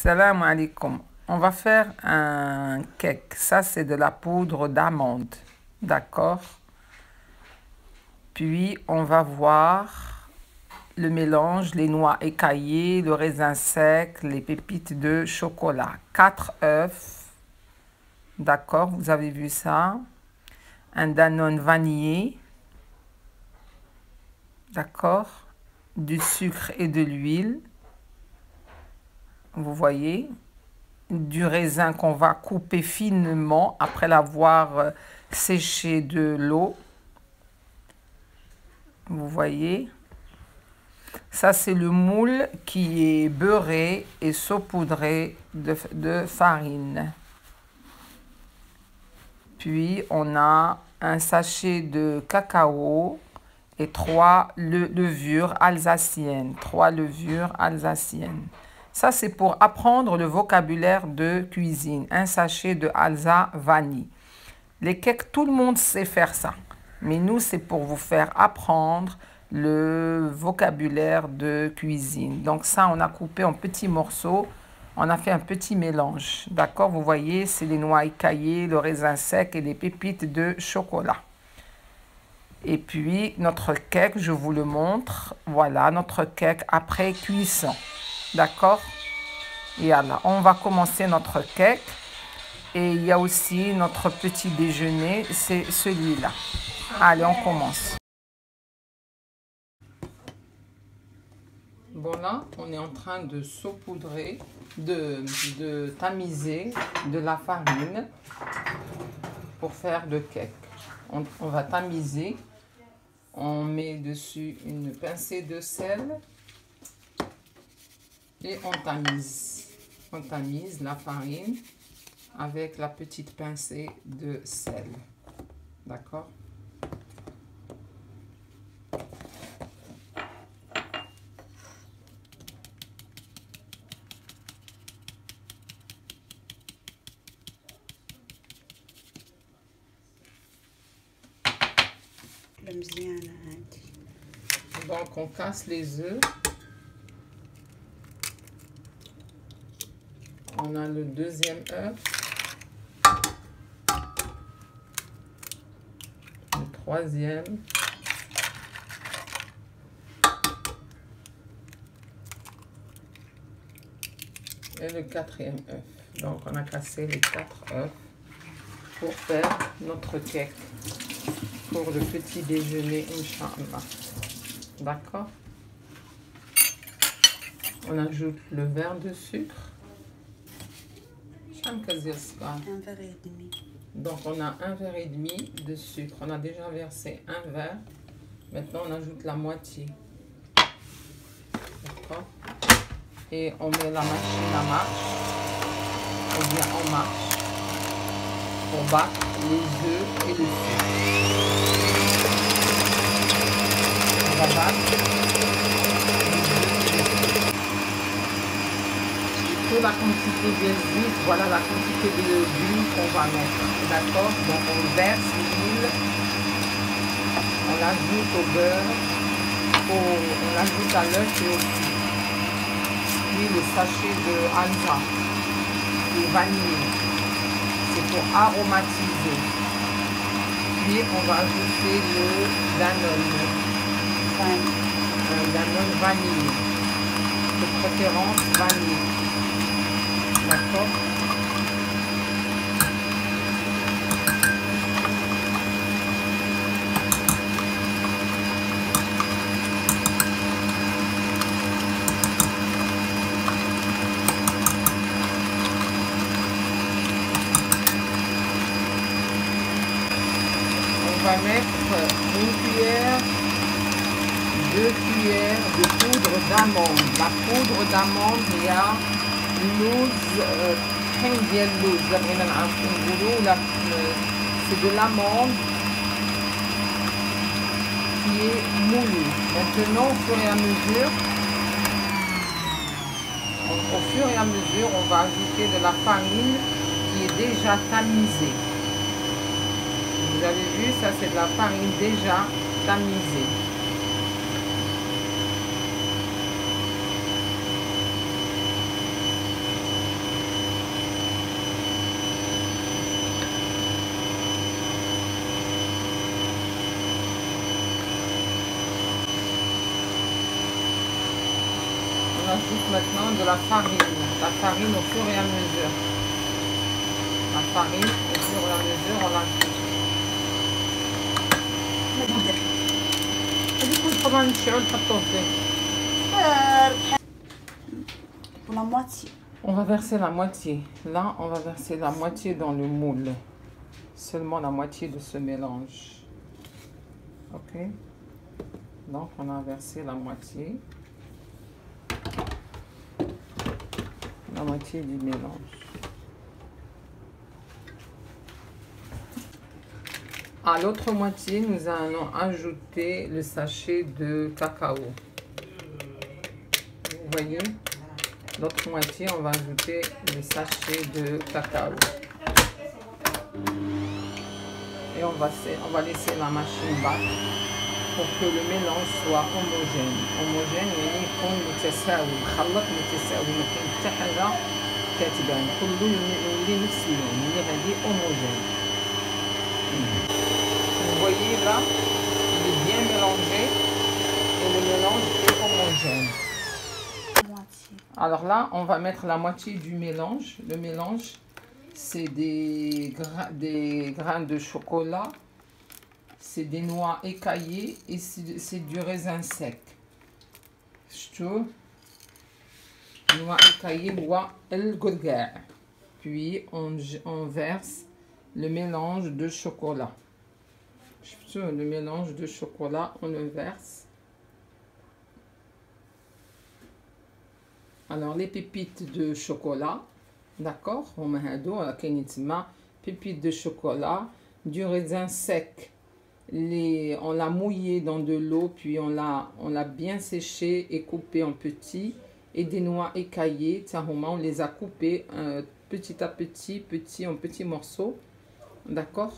Salam alaikum. On va faire un cake. Ça, c'est de la poudre d'amande. D'accord? Puis, on va voir le mélange, les noix écaillées, le raisin sec, les pépites de chocolat. 4 œufs. D'accord? Vous avez vu ça? Un Danone vanillé. D'accord? Du sucre et de l'huile. Vous voyez? Du raisin qu'on va couper finement après l'avoir séché de l'eau. Vous voyez? Ça, c'est le moule qui est beurré et saupoudré de farine. Puis, on a un sachet de cacao et 3 levures alsaciennes. 3 levures alsaciennes. Ça, c'est pour apprendre le vocabulaire de cuisine. Un sachet de Alsa vanille. Les cakes, tout le monde sait faire ça. Mais nous, c'est pour vous faire apprendre le vocabulaire de cuisine. Donc ça, on a coupé en petits morceaux. On a fait un petit mélange. D'accord? Vous voyez, c'est les noix écaillées, le raisin sec et les pépites de chocolat. Et puis, notre cake, je vous le montre. Voilà, notre cake après cuisson. D'accord? Et alors, on va commencer notre cake. Et il y a aussi notre petit déjeuner, c'est celui-là. Allez, on commence. Bon là, on est en train de saupoudrer, de tamiser de la farine pour faire le cake. On va tamiser. On met dessus une pincée de sel. Et on tamise. On tamise la farine avec la petite pincée de sel. D'accord? Donc on casse les œufs. On a le deuxième œuf, le troisième, et le quatrième œuf. Donc on a cassé les 4 œufs pour faire notre cake pour le petit déjeuner, Inch'Allah. D'accord? On ajoute le verre de sucre. Un verre et demi. Donc on a un verre et demi de sucre. On a déjà versé un verre. Maintenant on ajoute la moitié. D'accord? Et on met la machine à marche. On vient en marche pour battre les œufs et le sucre. On va battre. La quantité de l'huile, voilà la quantité d'huile qu'on va mettre. D'accord? Donc on verse l'huile, on l'ajoute au beurre, on l'ajoute à l'œuf et au sucre. Puis le sachet de Alsa, le vanille, c'est pour aromatiser. Puis on va ajouter le Danone, Danone vanille, de préférence vanille. D'accord? On va mettre une cuillère, 2 cuillères de poudre d'amande. La poudre d'amande, il y a c'est de l'amande qui est moulue. Maintenant, au fur et à mesure, on va ajouter de la farine qui est déjà tamisée. Vous avez vu, ça c'est de la farine déjà tamisée. maintenant de la farine. La farine au fur et à mesure. La farine au fur et à mesure, on l'ajoute. Pour la moitié. On va verser la moitié. Là, on va verser la moitié dans le moule. Seulement la moitié de ce mélange. Ok? Donc, on a versé la moitié. La moitié du mélange. À l'autre moitié, nous allons ajouter le sachet de cacao. Vous voyez? L'autre moitié, on va ajouter le sachet de cacao. Et on va laisser la machine battre pour que le mélange soit homogène. Homogène, يعني يكون متساوي، مخلط متساوي، ما كاين حتى حاجة كتبان، كله يولي نفس اللون، اللي هادي homogène. Vous voyez là, il est bien mélangé et le mélange est homogène. Alors là, on va mettre la moitié du mélange. Le mélange, c'est des grains de chocolat, c'est des noix écaillées et c'est du raisin sec. Noix écaillées ou el golgar. Puis on verse le mélange de chocolat. Le mélange de chocolat, on le verse. Alors, les pépites de chocolat, d'accord? On a pépites de chocolat, du raisin sec. On l'a mouillé dans de l'eau, puis on l'a bien séché et coupé en petits. Et des noix écaillées, on les a coupées petit à petit, en petits morceaux. D'accord?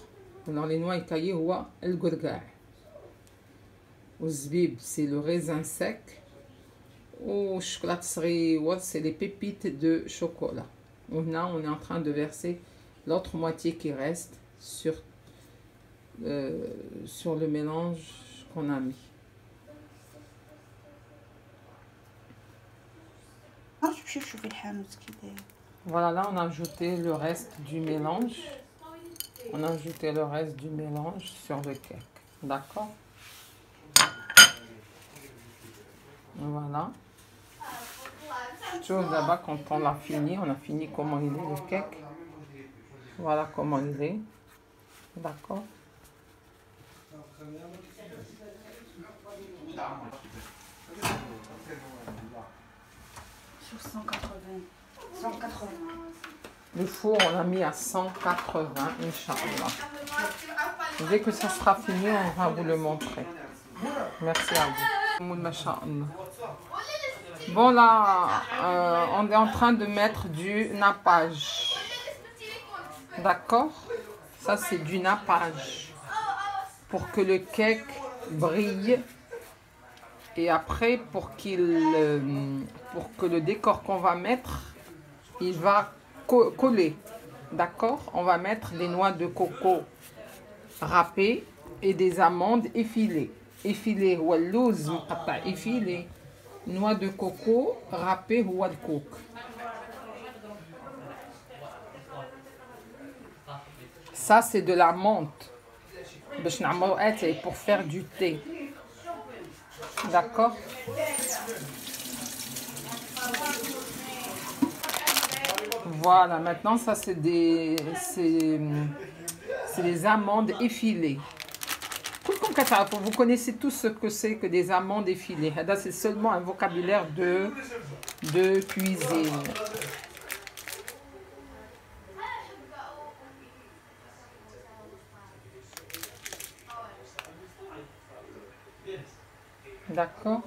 Alors, les noix écaillées, huwa el gorgar. Au zbib, c'est le raisin sec. Au chocolat c'est les pépites de chocolat. On est en train de verser l'autre moitié qui reste sur le mélange qu'on a mis. Voilà, là on a ajouté le reste du mélange. On a ajouté le reste du mélange sur le cake. D'accord? Voilà. Chose là-bas, quand on l'a fini, on a fini comment il est le cake. Voilà comment il est. D'accord? Sur 180. Le four, on l'a mis à 180, Inch'Allah. Dès que ça sera fini, on va vous le montrer. Merci à vous. Bon là, on est en train de mettre du nappage. D'accord? Ça c'est du nappage. Pour que le cake brille. Et après, pour que le décor qu'on va mettre, il va coller. D'accord? On va mettre des noix de coco râpées et des amandes effilées. Effilées, ou louz, effilées. Noix de coco râpées ou al cook. Ça, c'est de la menthe. Pour faire du thé. D'accord? Voilà, maintenant, ça, c'est des amandes effilées. Vous connaissez tous ce que c'est que des amandes effilées. C'est seulement un vocabulaire de cuisine. D'accord?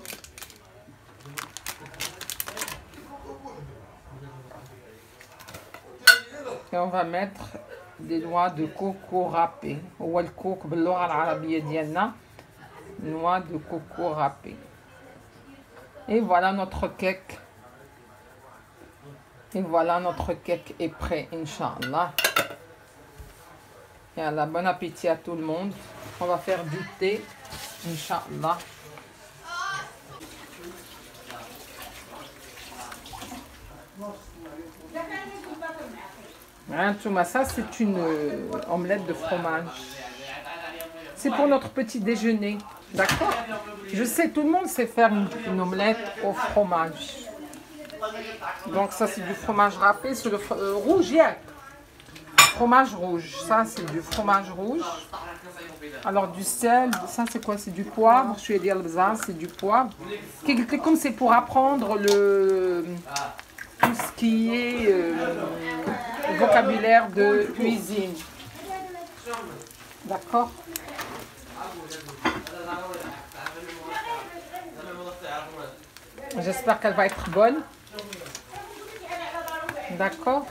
Et on va mettre des noix de coco râpées. Ou al coco باللغة العربية ديالنا. Noix de coco râpées. Et voilà notre cake. Et voilà notre cake est prêt, Inch'Allah. Et Allah, bon appétit à tout le monde. On va faire du thé, Inch'Allah. Hein, Thomas, ça c'est une omelette de fromage. C'est pour notre petit déjeuner, d'accord? Je sais, tout le monde sait faire une omelette au fromage. Donc ça c'est du fromage râpé, c'est le rouge, yeah. Fromage rouge, ça c'est du fromage rouge. Alors du sel, ça c'est quoi? C'est du poivre, je suis dit c'est du poivre. Comme c'est pour apprendre tout ce qui est vocabulaire de cuisine. D'accord? J'espère qu'elle va être bonne. D'accord?